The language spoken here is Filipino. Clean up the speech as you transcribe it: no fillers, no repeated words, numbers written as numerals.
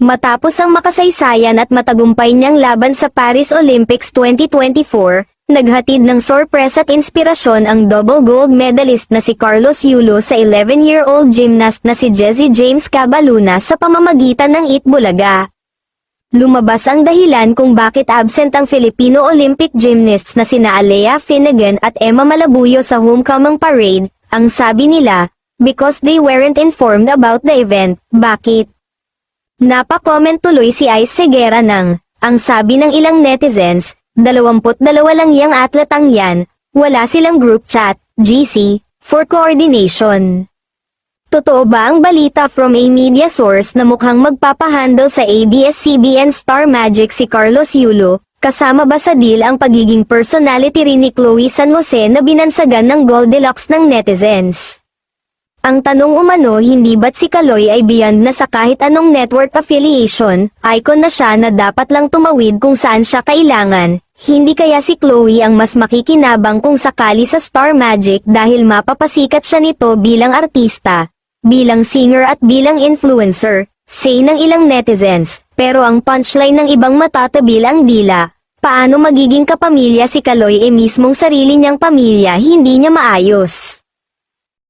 Matapos ang makasaysayan at matagumpay niyang laban sa Paris Olympics 2024, naghatid ng sorpresa at inspirasyon ang double gold medalist na si Carlos Yulo sa 11-year-old gymnast na si Jessie James Cabaluna sa pamamagitan ng Itbulaga. Lumabas ang dahilan kung bakit absent ang Filipino Olympic gymnasts na sina Alea Finnegan at Emma Malabuyo sa homecoming parade. Ang sabi nila, because they weren't informed about the event. Bakit? Napa-comment tuloy si Ice Segura ang sabi ng ilang netizens, 22 lang yang atletang yan, wala silang group chat, GC, for coordination. Totoo ba ang balita from a media source na mukhang magpapahandle sa ABS-CBN Star Magic si Carlos Yulo, kasama ba sa deal ang pagiging personality rin ni Chloe San Jose na binansagan ng Goldilocks ng netizens? Ang tanong umano hindi ba't si Kaloy ay beyond na sa kahit anong network affiliation, icon na siya na dapat lang tumawid kung saan siya kailangan, hindi kaya si Chloe ang mas makikinabang kung sakali sa Star Magic dahil mapapasikat siya nito bilang artista, bilang singer at bilang influencer, say ng ilang netizens, pero ang punchline ng ibang matatabil ang dila, paano magiging kapamilya si Kaloy mismong sarili niyang pamilya hindi niya maayos.